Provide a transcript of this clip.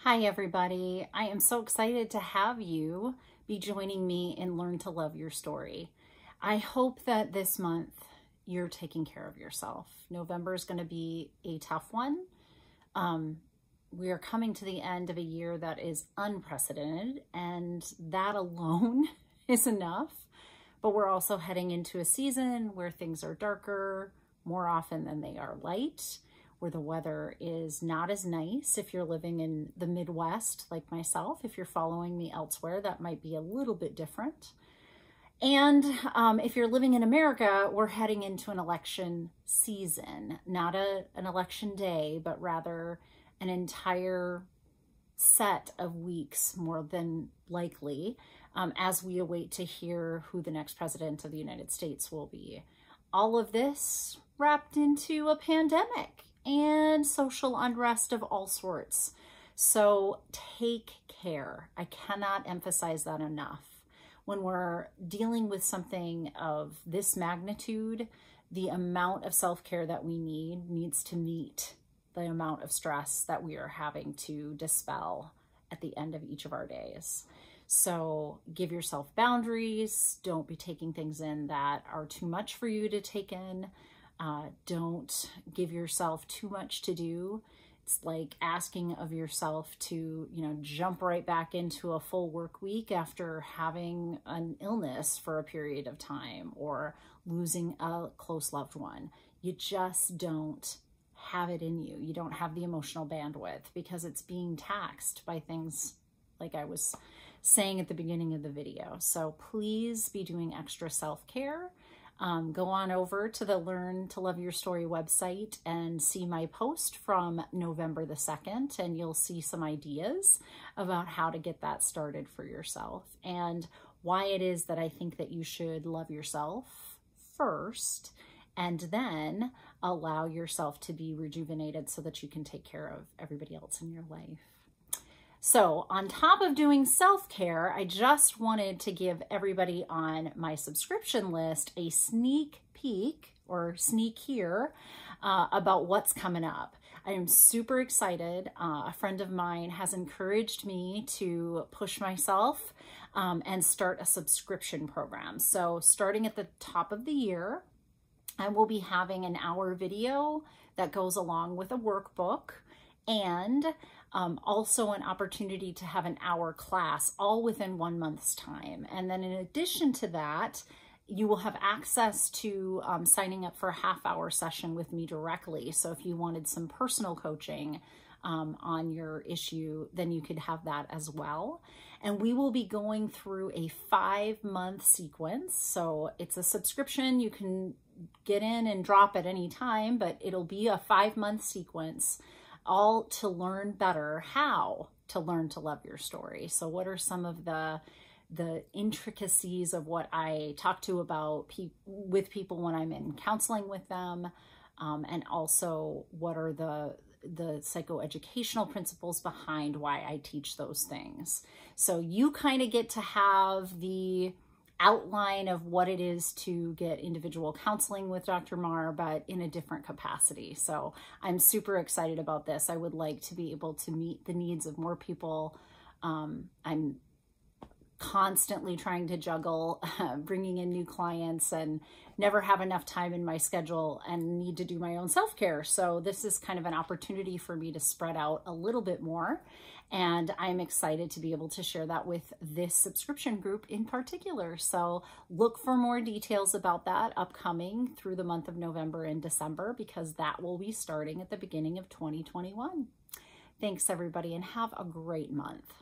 Hi, everybody. I am so excited to have you be joining me in Learn to Love Your Story. I hope that this month you're taking care of yourself. November is going to be a tough one. We are coming to the end of a year that is unprecedented, and that alone is enough. But we're also heading into a season where things are darker more often than they are light, where the weather is not as nice. If you're living in the Midwest, like myself, if you're following me elsewhere, that might be a little bit different. And if you're living in America, we're heading into an election season, not an election day, but rather an entire set of weeks, more than likely, as we await to hear who the next president of the United States will be. All of this wrapped into a pandemic and social unrest of all sorts. So take care. I cannot emphasize that enough. When we're dealing with something of this magnitude, the amount of self-care that we needs to meet the amount of stress that we are having to dispel at the end of each of our days. So give yourself boundaries. Don't be taking things in that are too much for you to take in. Don't give yourself too much to do. It's like asking of yourself to, jump right back into a full work week after having an illness for a period of time or losing a close loved one. You just don't have it in you. You don't have the emotional bandwidth because it's being taxed by things like I was saying at the beginning of the video. So please be doing extra self-care. Go on over to the Learn to Love Your Story website and see my post from November the 2nd, and you'll see some ideas about how to get that started for yourself and why it is that I think that you should love yourself first and then allow yourself to be rejuvenated so that you can take care of everybody else in your life. So on top of doing self-care, I just wanted to give everybody on my subscription list a sneak peek or sneak here about what's coming up. I am super excited. A friend of mine has encouraged me to push myself and start a subscription program. So starting at the top of the year, I will be having an hour video that goes along with a workbook and also an opportunity to have an hour class all within 1 month's time. And then in addition to that, you will have access to signing up for a half-hour session with me directly. So if you wanted some personal coaching on your issue, then you could have that as well. And we will be going through a 5-month sequence. So it's a subscription. You can get in and drop at any time, but it'll be a 5-month sequence, all to learn better how to learn to love your story. So what are some of the intricacies of what I talk to about with people when I'm in counseling with them, and also what are the psychoeducational principles behind why I teach those things. So you kind of get to have the outline of what it is to get individual counseling with Dr. Mar, but in a different capacity. So I'm super excited about this. I would like to be able to meet the needs of more people. I'm constantly trying to juggle bringing in new clients and never have enough time in my schedule and need to do my own self-care. So this is kind of an opportunity for me to spread out a little bit more. And I'm excited to be able to share that with this subscription group in particular. So look for more details about that upcoming through the month of November and December, because that will be starting at the beginning of 2021. Thanks, everybody, and have a great month.